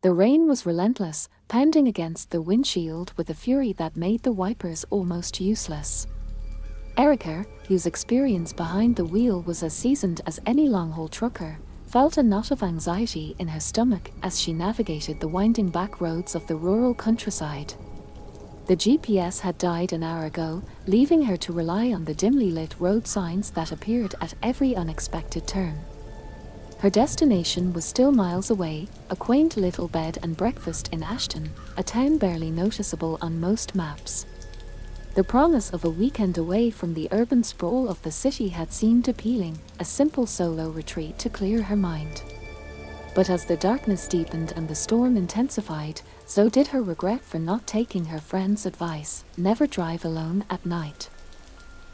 The rain was relentless, pounding against the windshield with a fury that made the wipers almost useless. Erica, whose experience behind the wheel was as seasoned as any long-haul trucker, felt a knot of anxiety in her stomach as she navigated the winding back roads of the rural countryside. The GPS had died an hour ago, leaving her to rely on the dimly lit road signs that appeared at every unexpected turn. Her destination was still miles away, a quaint little bed and breakfast in Ashton, a town barely noticeable on most maps. The promise of a weekend away from the urban sprawl of the city had seemed appealing, a simple solo retreat to clear her mind. But as the darkness deepened and the storm intensified, so did her regret for not taking her friend's advice: never drive alone at night.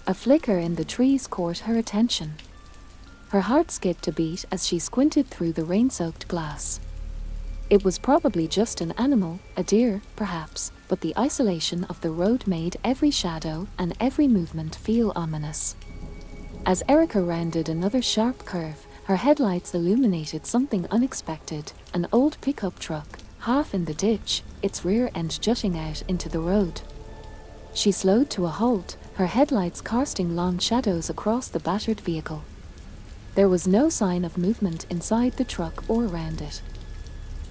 A flicker in the trees caught her attention. Her heart skipped a beat as she squinted through the rain-soaked glass. It was probably just an animal, a deer, perhaps, but the isolation of the road made every shadow and every movement feel ominous. As Erica rounded another sharp curve, her headlights illuminated something unexpected: an old pickup truck, half in the ditch, its rear end jutting out into the road. She slowed to a halt, her headlights casting long shadows across the battered vehicle. There was no sign of movement inside the truck or around it.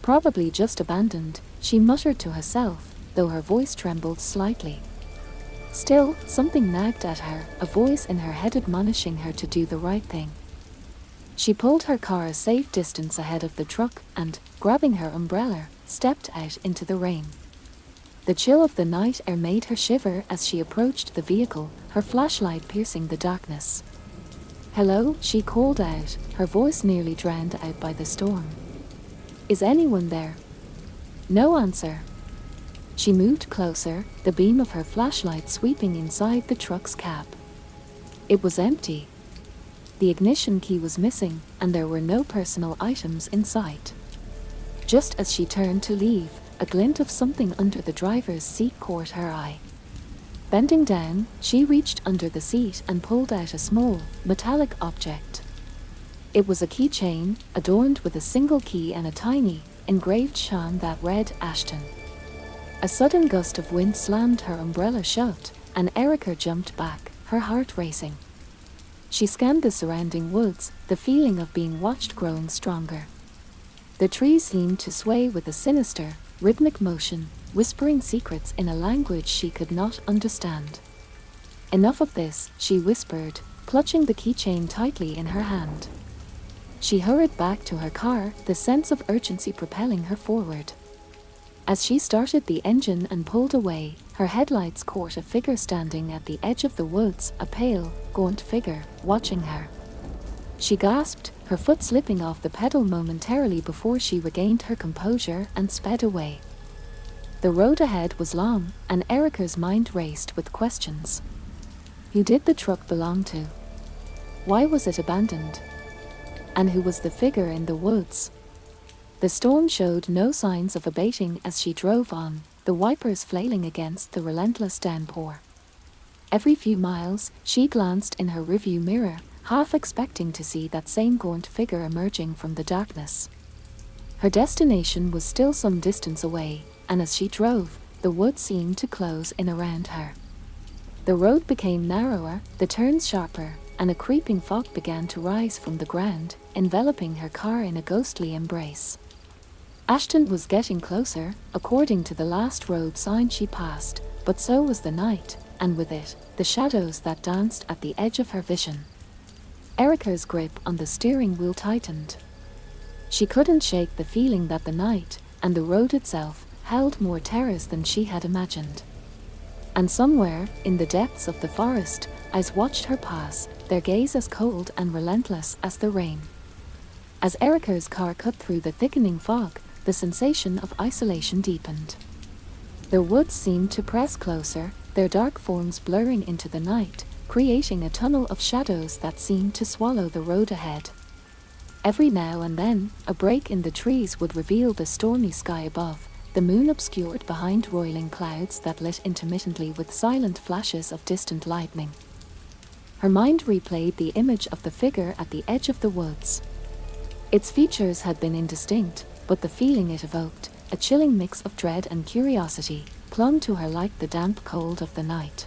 Probably just abandoned, she muttered to herself, though her voice trembled slightly. Still, something nagged at her, a voice in her head admonishing her to do the right thing. She pulled her car a safe distance ahead of the truck and, grabbing her umbrella, stepped out into the rain. The chill of the night air made her shiver as she approached the vehicle, her flashlight piercing the darkness. "Hello," she called out, her voice nearly drowned out by the storm. "Is anyone there?" No answer. She moved closer, the beam of her flashlight sweeping inside the truck's cab. It was empty. The ignition key was missing, and there were no personal items in sight. Just as she turned to leave, a glint of something under the driver's seat caught her eye. Bending down, she reached under the seat and pulled out a small, metallic object. It was a keychain, adorned with a single key and a tiny, engraved charm that read Ashton. A sudden gust of wind slammed her umbrella shut, and Erica jumped back, her heart racing. She scanned the surrounding woods, the feeling of being watched growing stronger. The trees seemed to sway with a sinister, rhythmic motion, whispering secrets in a language she could not understand. "Enough of this," she whispered, clutching the keychain tightly in her hand. She hurried back to her car, the sense of urgency propelling her forward. As she started the engine and pulled away, her headlights caught a figure standing at the edge of the woods, a pale, gaunt figure, watching her. She gasped, her foot slipping off the pedal momentarily before she regained her composure and sped away. The road ahead was long, and Erica's mind raced with questions. Who did the truck belong to? Why was it abandoned? And who was the figure in the woods? The storm showed no signs of abating as she drove on, the wipers flailing against the relentless downpour. Every few miles, she glanced in her rearview mirror, half expecting to see that same gaunt figure emerging from the darkness. Her destination was still some distance away, and as she drove, the woods seemed to close in around her. The road became narrower, the turns sharper, and a creeping fog began to rise from the ground, enveloping her car in a ghostly embrace. Ashton was getting closer, according to the last road sign she passed, but so was the night, and with it, the shadows that danced at the edge of her vision. Erica's grip on the steering wheel tightened. She couldn't shake the feeling that the night, and the road itself, held more terrors than she had imagined. And somewhere, in the depths of the forest, eyes watched her pass, their gaze as cold and relentless as the rain. As Erica's car cut through the thickening fog, the sensation of isolation deepened. The woods seemed to press closer, their dark forms blurring into the night, creating a tunnel of shadows that seemed to swallow the road ahead. Every now and then, a break in the trees would reveal the stormy sky above, the moon obscured behind roiling clouds that lit intermittently with silent flashes of distant lightning. Her mind replayed the image of the figure at the edge of the woods. Its features had been indistinct, but the feeling it evoked, a chilling mix of dread and curiosity, clung to her like the damp cold of the night.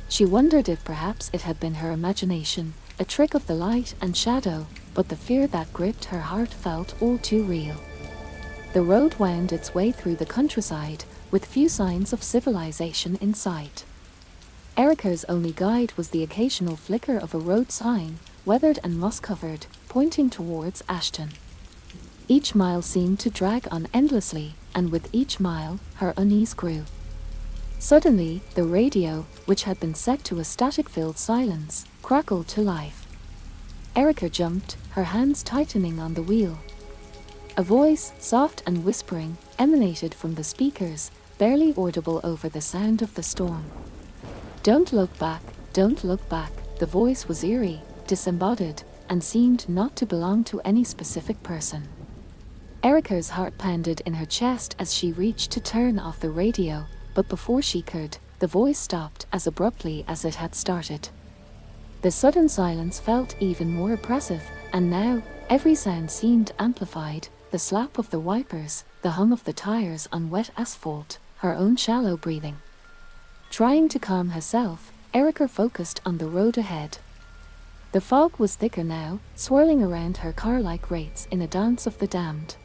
She wondered if perhaps it had been her imagination, a trick of the light and shadow, but the fear that gripped her heart felt all too real. The road wound its way through the countryside, with few signs of civilization in sight. Erica's only guide was the occasional flicker of a road sign, weathered and moss-covered, pointing towards Ashton. Each mile seemed to drag on endlessly, and with each mile, her unease grew. Suddenly, the radio, which had been set to a static-filled silence, crackled to life. Erica jumped, her hands tightening on the wheel. A voice, soft and whispering, emanated from the speakers, barely audible over the sound of the storm. "Don't look back, don't look back." The voice was eerie, disembodied, and seemed not to belong to any specific person. Erica's heart pounded in her chest as she reached to turn off the radio, but before she could, the voice stopped as abruptly as it had started. The sudden silence felt even more oppressive, and now, every sound seemed amplified: the slap of the wipers, the hum of the tires on wet asphalt, her own shallow breathing. Trying to calm herself, Erica focused on the road ahead. The fog was thicker now, swirling around her car like wraiths in a dance of the damned.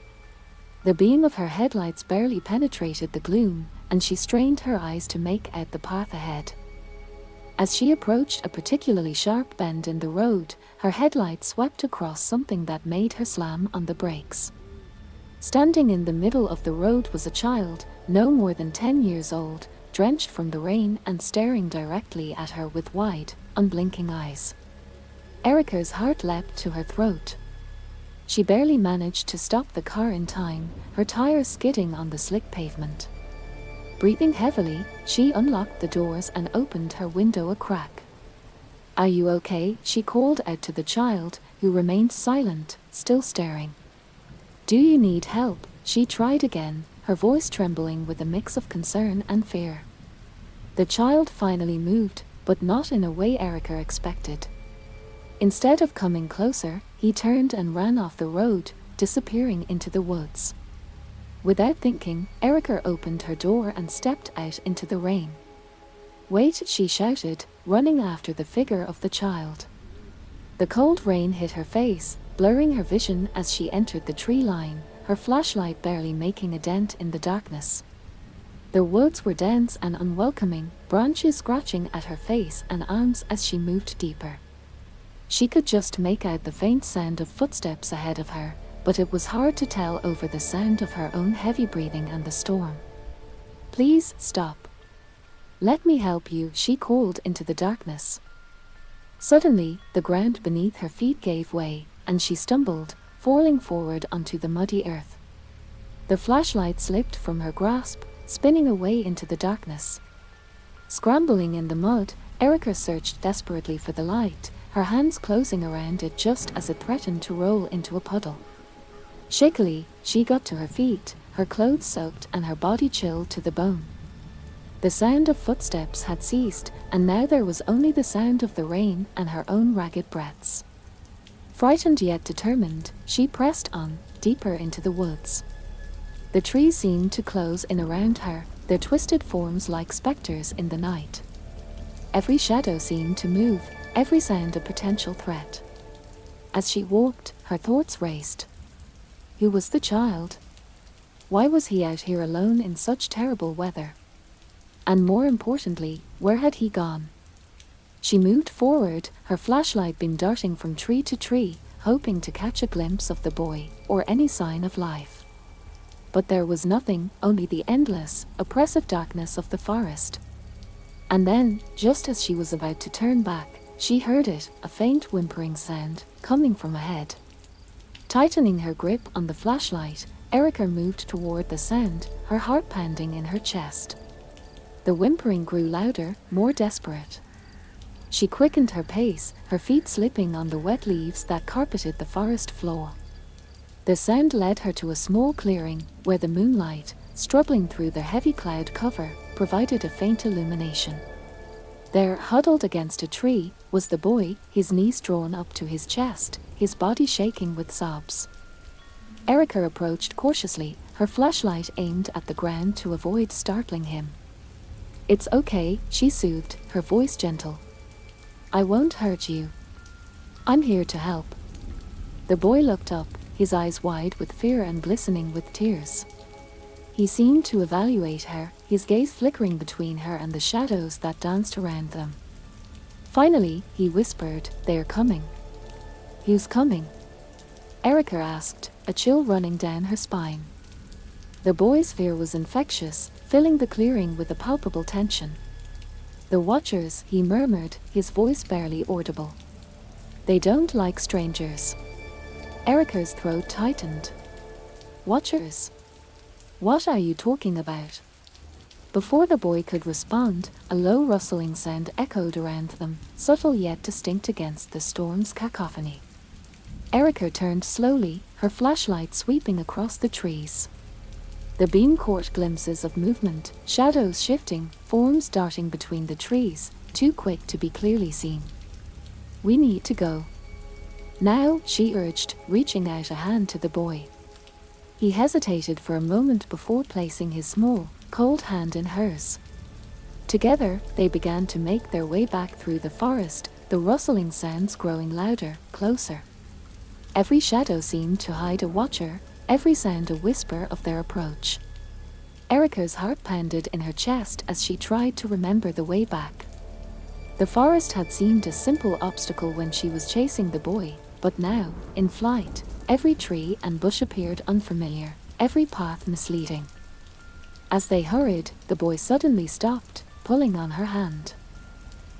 The beam of her headlights barely penetrated the gloom, and she strained her eyes to make out the path ahead. As she approached a particularly sharp bend in the road, her headlight swept across something that made her slam on the brakes. Standing in the middle of the road was a child, no more than 10 years old, drenched from the rain and staring directly at her with wide, unblinking eyes. Erica's heart leapt to her throat. She barely managed to stop the car in time, her tires skidding on the slick pavement. Breathing heavily, she unlocked the doors and opened her window a crack. "Are you okay?" she called out to the child, who remained silent, still staring. "Do you need help?" she tried again, her voice trembling with a mix of concern and fear. The child finally moved, but not in a way Erica expected. Instead of coming closer, he turned and ran off the road, disappearing into the woods. Without thinking, Erica opened her door and stepped out into the rain. "Wait!" she shouted, running after the figure of the child. The cold rain hit her face, blurring her vision as she entered the tree line, her flashlight barely making a dent in the darkness. The woods were dense and unwelcoming, branches scratching at her face and arms as she moved deeper. She could just make out the faint sound of footsteps ahead of her, but it was hard to tell over the sound of her own heavy breathing and the storm. "Please stop. Let me help you," she called into the darkness. Suddenly, the ground beneath her feet gave way, and she stumbled, falling forward onto the muddy earth. The flashlight slipped from her grasp, spinning away into the darkness. Scrambling in the mud, Erica searched desperately for the light, her hands closing around it just as it threatened to roll into a puddle. Shakily, she got to her feet, her clothes soaked and her body chilled to the bone. The sound of footsteps had ceased, and now there was only the sound of the rain and her own ragged breaths. Frightened yet determined, she pressed on, deeper into the woods. The trees seemed to close in around her, their twisted forms like specters in the night. Every shadow seemed to move, every sound a potential threat. As she walked, her thoughts raced. Who was the child? Why was he out here alone in such terrible weather? And more importantly, where had he gone? She moved forward, her flashlight beam darting from tree to tree, hoping to catch a glimpse of the boy, or any sign of life. But there was nothing, only the endless, oppressive darkness of the forest. And then, just as she was about to turn back, she heard it, a faint whimpering sound, coming from ahead. Tightening her grip on the flashlight, Erica moved toward the sound, her heart pounding in her chest. The whimpering grew louder, more desperate. She quickened her pace, her feet slipping on the wet leaves that carpeted the forest floor. The sound led her to a small clearing, where the moonlight, struggling through the heavy cloud cover, provided a faint illumination. There, huddled against a tree, was the boy, his knees drawn up to his chest, his body shaking with sobs. Erica approached cautiously, her flashlight aimed at the ground to avoid startling him. "It's okay," she soothed, her voice gentle. "I won't hurt you. I'm here to help." The boy looked up, his eyes wide with fear and glistening with tears. He seemed to evaluate her, his gaze flickering between her and the shadows that danced around them. Finally, he whispered, "They're coming." "Who's coming?" Erica asked, a chill running down her spine. The boy's fear was infectious, filling the clearing with a palpable tension. "The Watchers," he murmured, his voice barely audible. "They don't like strangers." Erica's throat tightened. "Watchers? What are you talking about?" Before the boy could respond, a low rustling sound echoed around them, subtle yet distinct against the storm's cacophony. Erica turned slowly, her flashlight sweeping across the trees. The beam caught glimpses of movement, shadows shifting, forms darting between the trees, too quick to be clearly seen. "We need to go now," she urged, reaching out a hand to the boy. He hesitated for a moment before placing his small, cold hand in hers. Together, they began to make their way back through the forest, the rustling sounds growing louder, closer. Every shadow seemed to hide a watcher, every sound a whisper of their approach. Erica's heart pounded in her chest as she tried to remember the way back. The forest had seemed a simple obstacle when she was chasing the boy, but now, in flight, every tree and bush appeared unfamiliar, every path misleading. As they hurried, the boy suddenly stopped, pulling on her hand.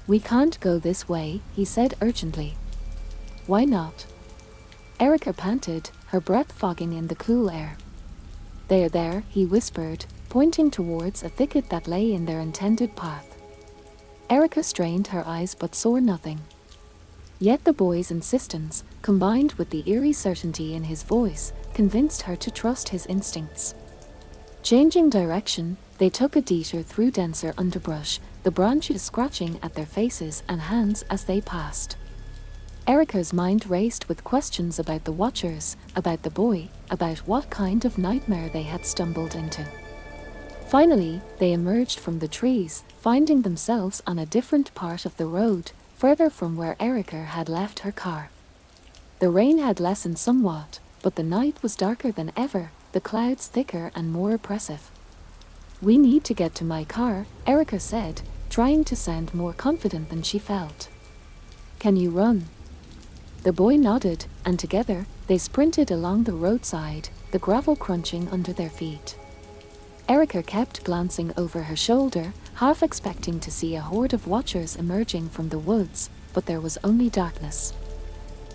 "We can't go this way," he said urgently. "Why not?" Erica panted, her breath fogging in the cool air. "They're there," he whispered, pointing towards a thicket that lay in their intended path. Erica strained her eyes but saw nothing. Yet the boy's insistence, combined with the eerie certainty in his voice, convinced her to trust his instincts. Changing direction, they took a detour through denser underbrush, the branches scratching at their faces and hands as they passed. Erica's mind raced with questions about the Watchers, about the boy, about what kind of nightmare they had stumbled into. Finally, they emerged from the trees, finding themselves on a different part of the road, further from where Erica had left her car. The rain had lessened somewhat, but the night was darker than ever, the clouds thicker and more oppressive. "We need to get to my car," Erica said, trying to sound more confident than she felt. "Can you run?" The boy nodded, and together, they sprinted along the roadside, the gravel crunching under their feet. Erica kept glancing over her shoulder, half expecting to see a horde of Watchers emerging from the woods, but there was only darkness.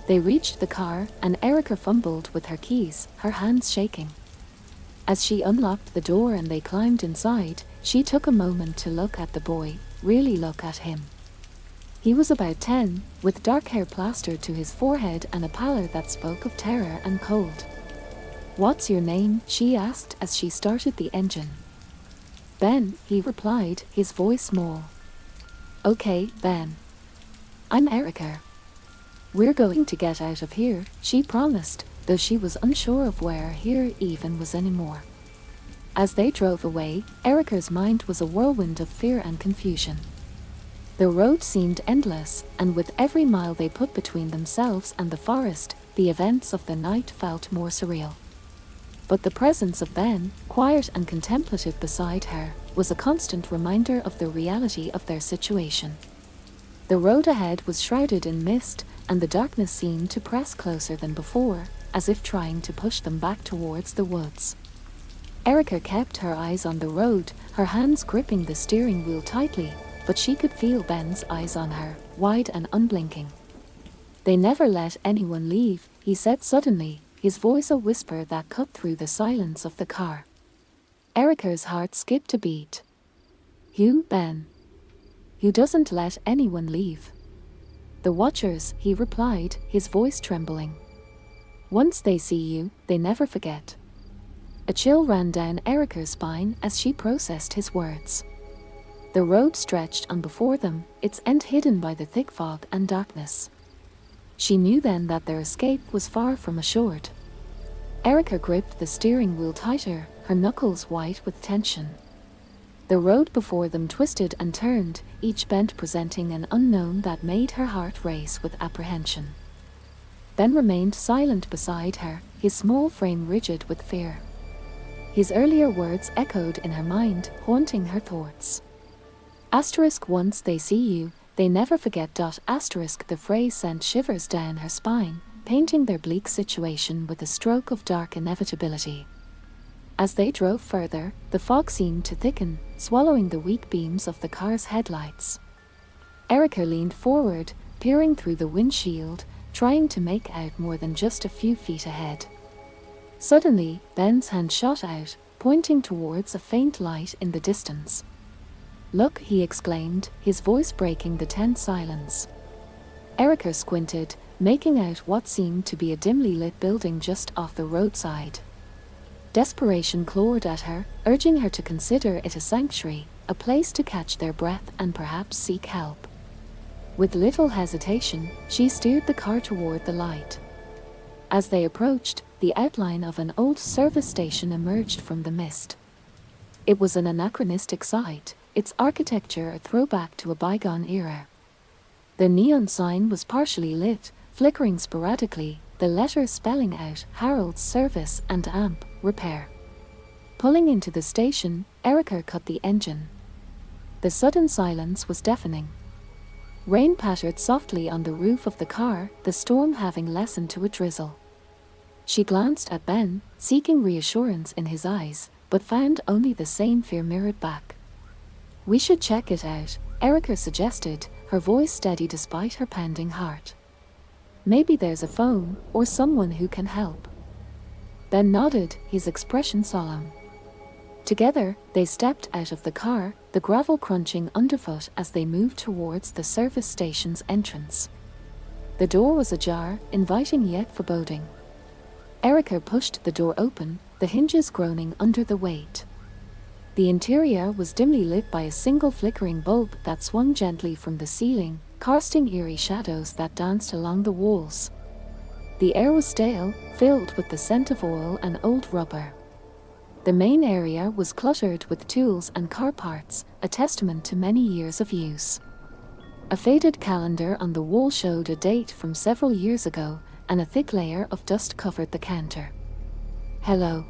They reached the car, and Erica fumbled with her keys, her hands shaking. As she unlocked the door and they climbed inside, she took a moment to look at the boy, really look at him. He was about 10, with dark hair plastered to his forehead and a pallor that spoke of terror and cold. "What's your name?" she asked as she started the engine. "Ben," he replied, his voice small. "Okay, Ben. I'm Erica. We're going to get out of here," she promised, though she was unsure of where here even was anymore. As they drove away, Erica's mind was a whirlwind of fear and confusion. The road seemed endless, and with every mile they put between themselves and the forest, the events of the night felt more surreal. But the presence of Ben, quiet and contemplative beside her, was a constant reminder of the reality of their situation. The road ahead was shrouded in mist, and the darkness seemed to press closer than before, as if trying to push them back towards the woods. Erica kept her eyes on the road, her hands gripping the steering wheel tightly, but she could feel Ben's eyes on her, wide and unblinking. "They never let anyone leave," he said suddenly, his voice a whisper that cut through the silence of the car. Erica's heart skipped a beat. "Who, Ben? Who doesn't let anyone leave?" "The Watchers," he replied, his voice trembling. "Once they see you, they never forget." A chill ran down Erica's spine as she processed his words. The road stretched on before them, its end hidden by the thick fog and darkness. She knew then that their escape was far from assured. Erica gripped the steering wheel tighter, her knuckles white with tension. The road before them twisted and turned, each bend presenting an unknown that made her heart race with apprehension. Ben remained silent beside her, his small frame rigid with fear. His earlier words echoed in her mind, haunting her thoughts. Once they see you, they never forget. The phrase sent shivers down her spine, painting their bleak situation with a stroke of dark inevitability. As they drove further, the fog seemed to thicken, swallowing the weak beams of the car's headlights. Erica leaned forward, peering through the windshield, trying to make out more than just a few feet ahead. Suddenly, Ben's hand shot out, pointing towards a faint light in the distance. "Look," he exclaimed, his voice breaking the tense silence. Erica squinted, making out what seemed to be a dimly lit building just off the roadside. Desperation clawed at her, urging her to consider it a sanctuary, a place to catch their breath and perhaps seek help. With little hesitation, she steered the car toward the light. As they approached, the outline of an old service station emerged from the mist. It was an anachronistic sight, its architecture a throwback to a bygone era. The neon sign was partially lit, flickering sporadically, the letters spelling out Harold's Service and AMP, Repair. Pulling into the station, Erica cut the engine. The sudden silence was deafening. Rain pattered softly on the roof of the car, the storm having lessened to a drizzle. She glanced at Ben, seeking reassurance in his eyes, but found only the same fear mirrored back. "We should check it out," Erica suggested, her voice steady despite her pounding heart. "Maybe there's a phone, or someone who can help." Ben nodded, his expression solemn. Together, they stepped out of the car, the gravel crunching underfoot as they moved towards the service station's entrance. The door was ajar, inviting yet foreboding. Erica pushed the door open, the hinges groaning under the weight. The interior was dimly lit by a single flickering bulb that swung gently from the ceiling, casting eerie shadows that danced along the walls. The air was stale, filled with the scent of oil and old rubber. The main area was cluttered with tools and car parts, a testament to many years of use. A faded calendar on the wall showed a date from several years ago, and a thick layer of dust covered the counter. "Hello,"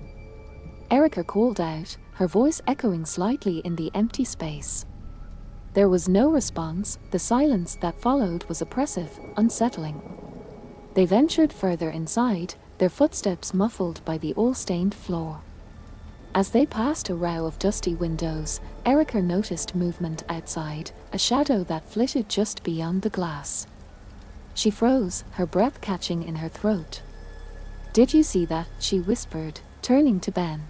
Erica called out, her voice echoing slightly in the empty space. There was no response, the silence that followed was oppressive, unsettling. They ventured further inside, their footsteps muffled by the oil-stained floor. As they passed a row of dusty windows, Erica noticed movement outside, a shadow that flitted just beyond the glass. She froze, her breath catching in her throat. "Did you see that?" she whispered, turning to Ben.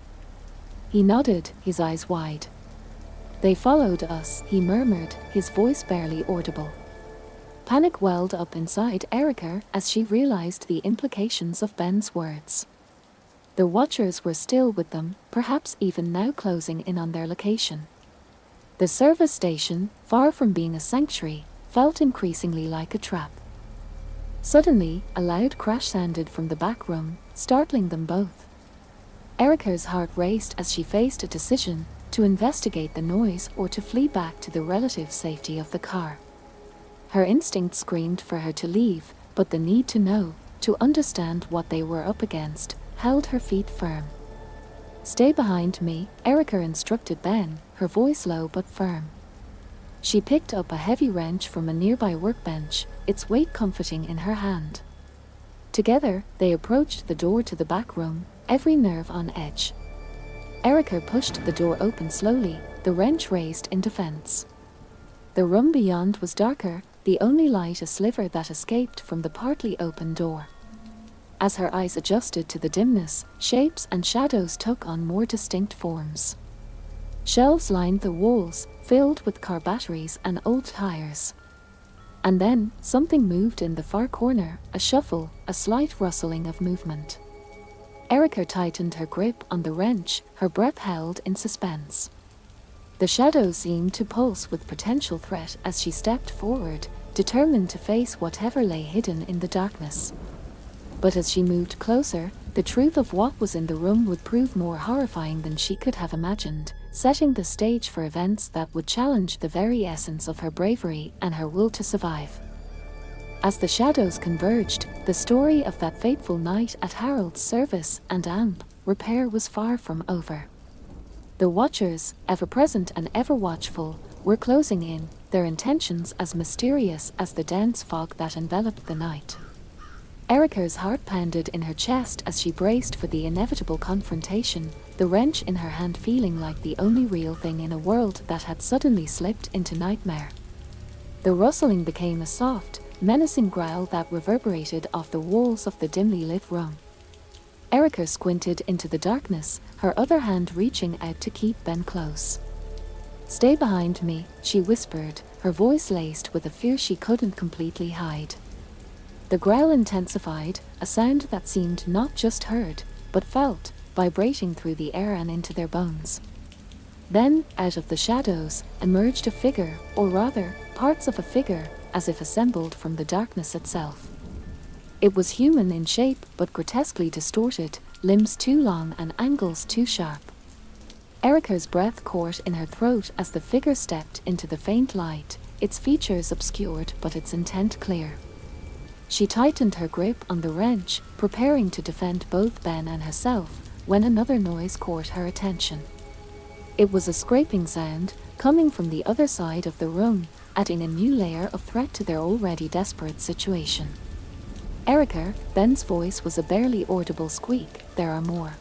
He nodded, his eyes wide. "They followed us," he murmured, his voice barely audible. Panic welled up inside Erica as she realized the implications of Ben's words. The watchers were still with them, perhaps even now closing in on their location. The service station, far from being a sanctuary, felt increasingly like a trap. Suddenly, a loud crash sounded from the back room, startling them both. Erica's heart raced as she faced a decision, to investigate the noise or to flee back to the relative safety of the car. Her instinct screamed for her to leave, but the need to know, to understand what they were up against, held her feet firm. "Stay behind me," Erica instructed Ben, her voice low but firm. She picked up a heavy wrench from a nearby workbench, its weight comforting in her hand. Together, they approached the door to the back room, every nerve on edge. Erica pushed the door open slowly, the wrench raised in defense. The room beyond was darker, the only light a sliver that escaped from the partly open door. As her eyes adjusted to the dimness, shapes and shadows took on more distinct forms. Shelves lined the walls, filled with car batteries and old tires. And then, something moved in the far corner, a shuffle, a slight rustling of movement. Erica tightened her grip on the wrench, her breath held in suspense. The shadow seemed to pulse with potential threat as she stepped forward, determined to face whatever lay hidden in the darkness. But as she moved closer, The truth of what was in the room would prove more horrifying than she could have imagined, setting the stage for events that would challenge the very essence of her bravery and her will to survive. As the shadows converged, the story of that fateful night at Harold's service and amp repair was far from over. The Watchers, ever present and ever watchful, were closing in, their intentions as mysterious as the dense fog that enveloped the night. Erica's heart pounded in her chest as she braced for the inevitable confrontation, the wrench in her hand feeling like the only real thing in a world that had suddenly slipped into nightmare. The rustling became a soft, menacing growl that reverberated off the walls of the dimly lit room. Erica squinted into the darkness, her other hand reaching out to keep Ben close. "Stay behind me," she whispered, her voice laced with a fear she couldn't completely hide. The growl intensified, a sound that seemed not just heard, but felt, vibrating through the air and into their bones. Then, out of the shadows, emerged a figure, or rather, parts of a figure, as if assembled from the darkness itself. It was human in shape, but grotesquely distorted, limbs too long and angles too sharp. Erica's breath caught in her throat as the figure stepped into the faint light, its features obscured but its intent clear. She tightened her grip on the wrench, preparing to defend both Ben and herself, when another noise caught her attention. It was a scraping sound, coming from the other side of the room, adding a new layer of threat to their already desperate situation. "Erica," Ben's voice was a barely audible squeak, "there are more."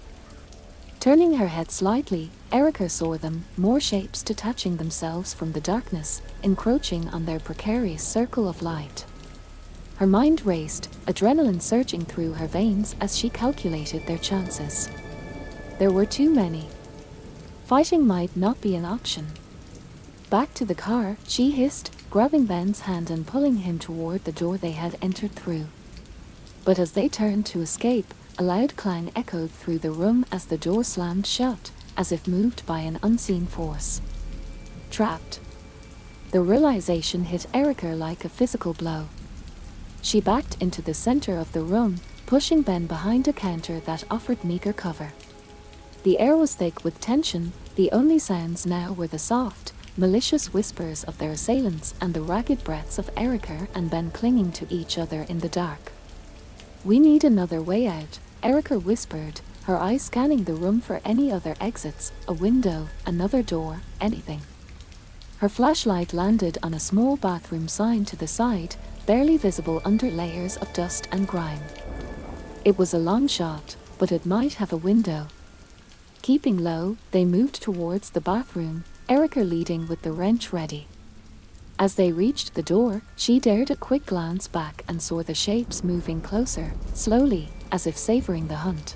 Turning her head slightly, Erica saw them, more shapes detaching themselves from the darkness, encroaching on their precarious circle of light. Her mind raced, adrenaline surging through her veins as she calculated their chances. There were too many. Fighting might not be an option. "Back to the car," she hissed, grabbing Ben's hand and pulling him toward the door they had entered through. But as they turned to escape, a loud clang echoed through the room as the door slammed shut, as if moved by an unseen force. Trapped. The realization hit Erica like a physical blow. She backed into the center of the room, pushing Ben behind a counter that offered meager cover. The air was thick with tension, the only sounds now were the soft, malicious whispers of their assailants and the ragged breaths of Erica and Ben clinging to each other in the dark. "We need another way out," Erica whispered, her eyes scanning the room for any other exits, a window, another door, anything. Her flashlight landed on a small bathroom sign to the side, barely visible under layers of dust and grime. It was a long shot, but it might have a window. Keeping low, they moved towards the bathroom, Erica leading with the wrench ready. As they reached the door, she dared a quick glance back and saw the shapes moving closer, slowly, as if savoring the hunt.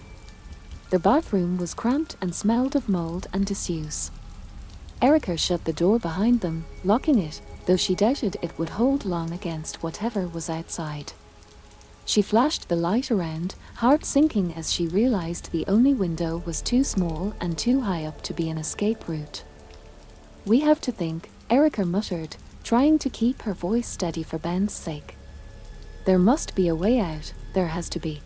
The bathroom was cramped and smelled of mold and disuse. Erica shut the door behind them, locking it, though she doubted it would hold long against whatever was outside. She flashed the light around, heart sinking as she realized the only window was too small and too high up to be an escape route. "We have to think," Erica muttered, trying to keep her voice steady for Ben's sake. "There must be a way out, there has to be."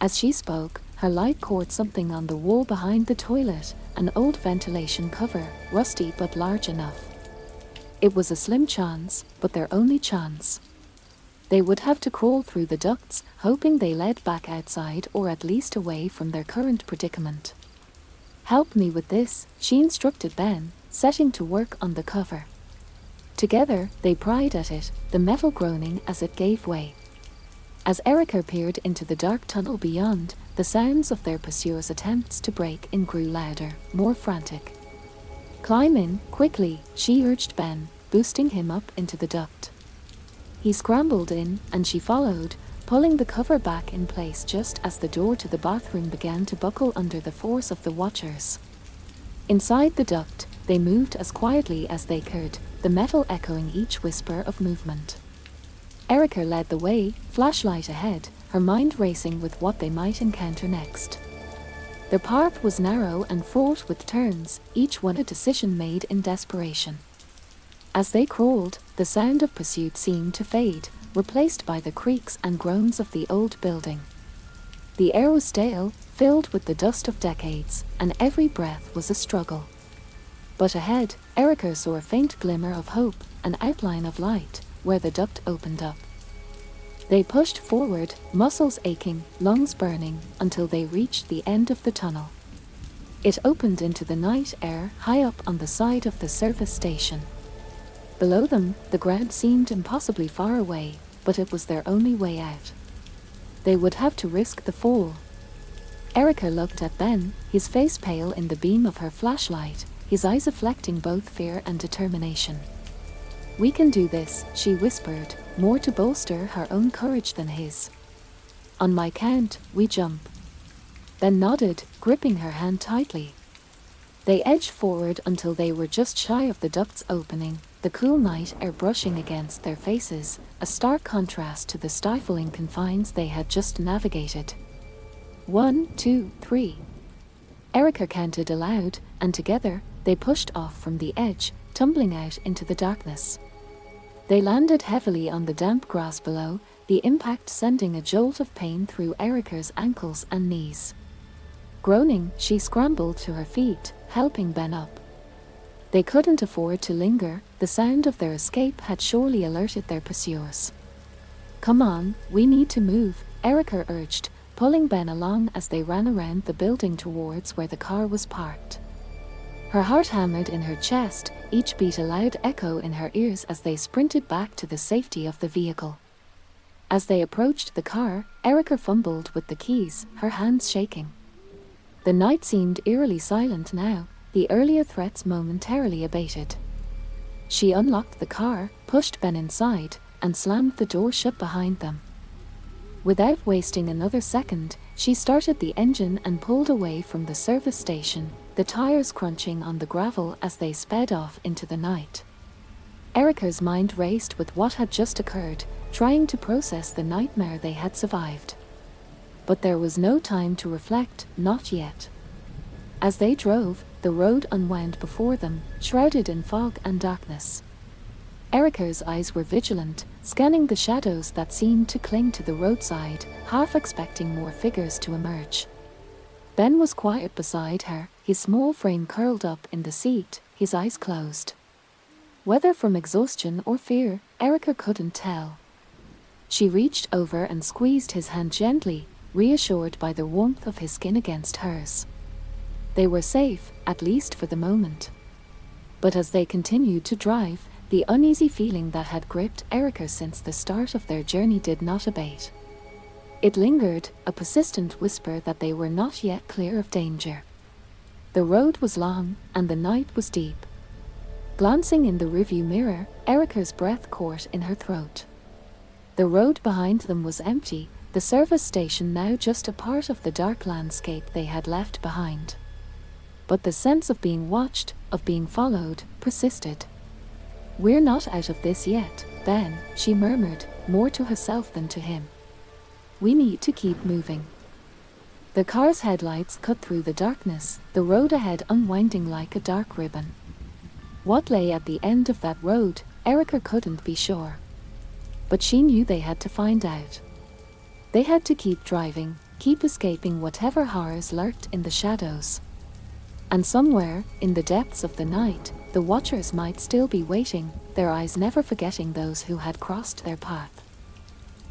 As she spoke, her light caught something on the wall behind the toilet, an old ventilation cover, rusty but large enough. It was a slim chance, but their only chance. They would have to crawl through the ducts, hoping they led back outside or at least away from their current predicament. "Help me with this," she instructed Ben, setting to work on the cover. Together, they pried at it, the metal groaning as it gave way. As Erica peered into the dark tunnel beyond, the sounds of their pursuers' attempts to break in grew louder, more frantic. "Climb in, quickly," she urged Ben, boosting him up into the duct. He scrambled in, and she followed, pulling the cover back in place just as the door to the bathroom began to buckle under the force of the Watchers. Inside the duct, they moved as quietly as they could, the metal echoing each whisper of movement. Erica led the way, flashlight ahead, her mind racing with what they might encounter next. The path was narrow and fraught with turns, each one a decision made in desperation. As they crawled, the sound of pursuit seemed to fade, replaced by the creaks and groans of the old building. The air was stale, filled with the dust of decades, and every breath was a struggle. But ahead, Erica saw a faint glimmer of hope, an outline of light, where the duct opened up. They pushed forward, muscles aching, lungs burning, until they reached the end of the tunnel. It opened into the night air high up on the side of the service station. Below them, the ground seemed impossibly far away, but it was their only way out. They would have to risk the fall. Erica looked at Ben, his face pale in the beam of her flashlight, his eyes reflecting both fear and determination. "We can do this," she whispered, more to bolster her own courage than his. "On my count, we jump." Ben nodded, gripping her hand tightly. They edged forward until they were just shy of the duct's opening, the cool night air brushing against their faces, a stark contrast to the stifling confines they had just navigated. 1, 2, 3. Erica counted aloud, and together, they pushed off from the edge, tumbling out into the darkness. They landed heavily on the damp grass below, the impact sending a jolt of pain through Erica's ankles and knees. Groaning, she scrambled to her feet, helping Ben up. They couldn't afford to linger, the sound of their escape had surely alerted their pursuers. "Come on, we need to move," Erica urged, pulling Ben along as they ran around the building towards where the car was parked. Her heart hammered in her chest, each beat a loud echo in her ears as they sprinted back to the safety of the vehicle. As they approached the car, Erica fumbled with the keys, her hands shaking. The night seemed eerily silent now, the earlier threats momentarily abated. She unlocked the car, pushed Ben inside, and slammed the door shut behind them. Without wasting another second, she started the engine and pulled away from the service station, the tires crunching on the gravel as they sped off into the night. Erica's mind raced with what had just occurred, trying to process the nightmare they had survived. But there was no time to reflect, not yet. As they drove, the road unwound before them, shrouded in fog and darkness. Erica's eyes were vigilant, scanning the shadows that seemed to cling to the roadside, half expecting more figures to emerge. Ben was quiet beside her, his small frame curled up in the seat, his eyes closed. Whether from exhaustion or fear, Erica couldn't tell. She reached over and squeezed his hand gently, reassured by the warmth of his skin against hers. They were safe, at least for the moment. But as they continued to drive, the uneasy feeling that had gripped Erica since the start of their journey did not abate. It lingered, a persistent whisper that they were not yet clear of danger. The road was long, and the night was deep. Glancing in the rearview mirror, Erica's breath caught in her throat. The road behind them was empty, the service station now just a part of the dark landscape they had left behind. But the sense of being watched, of being followed, persisted. "We're not out of this yet, Ben," she murmured, more to herself than to him. "We need to keep moving." The car's headlights cut through the darkness, the road ahead unwinding like a dark ribbon. What lay at the end of that road, Erica couldn't be sure. But she knew they had to find out. They had to keep driving, keep escaping whatever horrors lurked in the shadows. And somewhere, in the depths of the night, the watchers might still be waiting, their eyes never forgetting those who had crossed their path.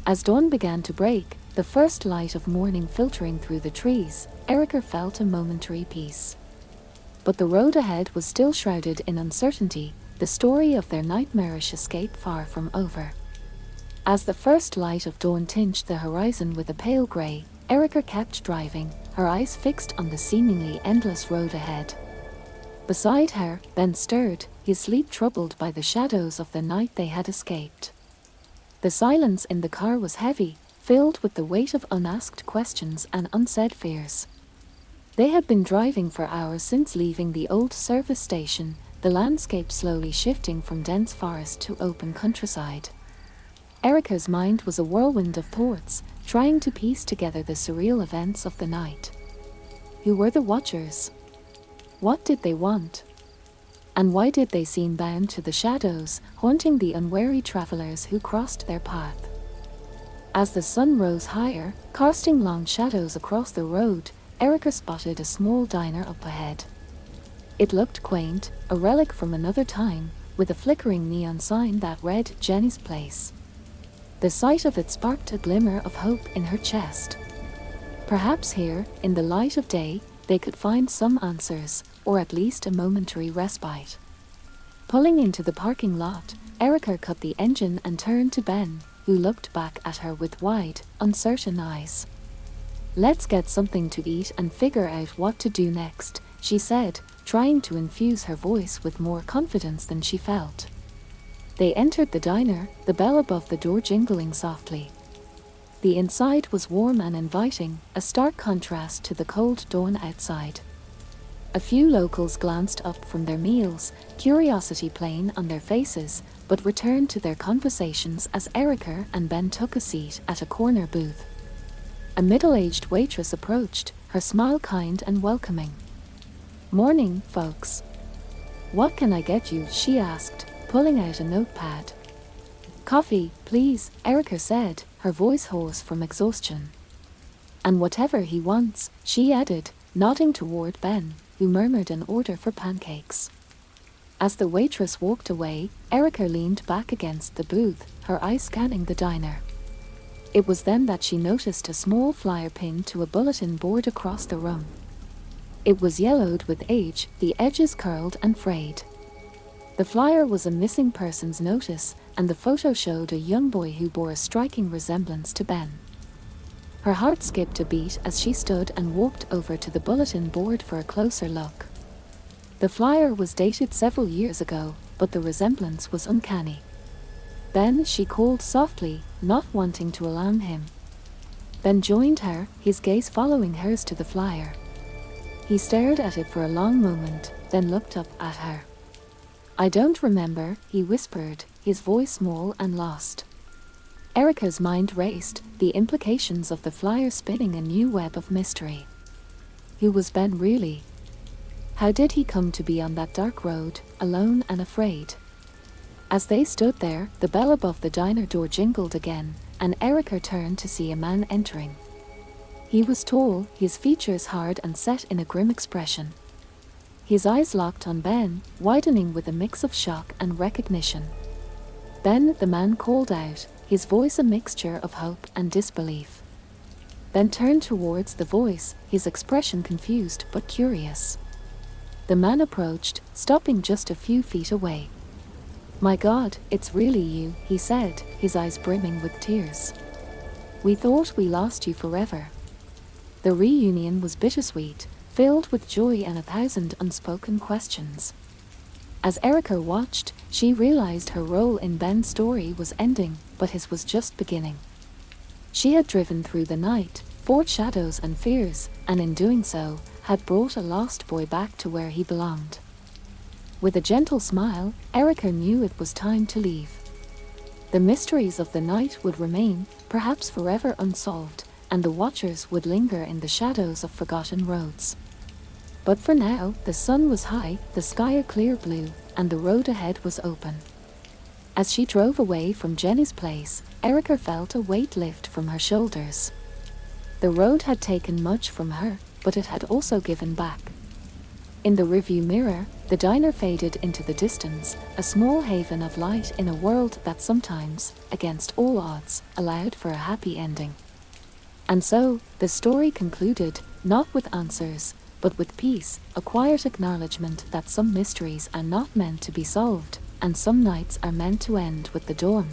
As dawn began to break, the first light of morning filtering through the trees, Erica felt a momentary peace. But the road ahead was still shrouded in uncertainty, the story of their nightmarish escape far from over. As the first light of dawn tinged the horizon with a pale grey, Erica kept driving, her eyes fixed on the seemingly endless road ahead. Beside her, Ben stirred, his sleep troubled by the shadows of the night they had escaped. The silence in the car was heavy, filled with the weight of unasked questions and unsaid fears. They had been driving for hours since leaving the old service station, the landscape slowly shifting from dense forest to open countryside. Erica's mind was a whirlwind of thoughts, trying to piece together the surreal events of the night. Who were the watchers? What did they want? And why did they seem bound to the shadows, haunting the unwary travelers who crossed their path? As the sun rose higher, casting long shadows across the road, Erica spotted a small diner up ahead. It looked quaint, a relic from another time, with a flickering neon sign that read Jenny's Place. The sight of it sparked a glimmer of hope in her chest. Perhaps here, in the light of day, they could find some answers, or at least a momentary respite. Pulling into the parking lot, Erica cut the engine and turned to Ben, who looked back at her with wide, uncertain eyes. "Let's get something to eat and figure out what to do next," she said, trying to infuse her voice with more confidence than she felt. They entered the diner, the bell above the door jingling softly. The inside was warm and inviting, a stark contrast to the cold dawn outside. A few locals glanced up from their meals, curiosity playing on their faces, but returned to their conversations as Erica and Ben took a seat at a corner booth. A middle-aged waitress approached, her smile kind and welcoming. "Morning, folks. What can I get you?" she asked, pulling out a notepad. "Coffee, please," Erica said, her voice hoarse from exhaustion. "And whatever he wants," she added, nodding toward Ben, who murmured an order for pancakes. As the waitress walked away, Erica leaned back against the booth, her eyes scanning the diner. It was then that she noticed a small flyer pinned to a bulletin board across the room. It was yellowed with age, the edges curled and frayed. The flyer was a missing persons notice, and the photo showed a young boy who bore a striking resemblance to Ben. Her heart skipped a beat as she stood and walked over to the bulletin board for a closer look. The flyer was dated several years ago, but the resemblance was uncanny. "Ben," she called softly, not wanting to alarm him. Ben joined her, his gaze following hers to the flyer. He stared at it for a long moment, then looked up at her. "I don't remember," he whispered, his voice small and lost. Erica's mind raced, the implications of the flyer spinning a new web of mystery. Who was Ben really? How did he come to be on that dark road, alone and afraid? As they stood there, the bell above the diner door jingled again, and Erica turned to see a man entering. He was tall, his features hard and set in a grim expression. His eyes locked on Ben, widening with a mix of shock and recognition. "Ben," the man called out, his voice a mixture of hope and disbelief. Ben turned towards the voice, his expression confused but curious. The man approached, stopping just a few feet away. "My God, it's really you," he said, his eyes brimming with tears. "We thought we lost you forever." The reunion was bittersweet, filled with joy and 1,000 unspoken questions. As Erica watched, she realized her role in Ben's story was ending, but his was just beginning. She had driven through the night, fought shadows and fears, and in doing so, had brought a lost boy back to where he belonged. With a gentle smile, Erica knew it was time to leave. The mysteries of the night would remain, perhaps forever unsolved, and the watchers would linger in the shadows of forgotten roads. But for now, the sun was high, the sky a clear blue, and the road ahead was open. As she drove away from Jenny's place, Erica felt a weight lift from her shoulders. The road had taken much from her, but it had also given back. In the rearview mirror, the diner faded into the distance, a small haven of light in a world that sometimes, against all odds, allowed for a happy ending. And so, the story concluded, not with answers, but with peace, a quiet acknowledgement that some mysteries are not meant to be solved, and some nights are meant to end with the dawn.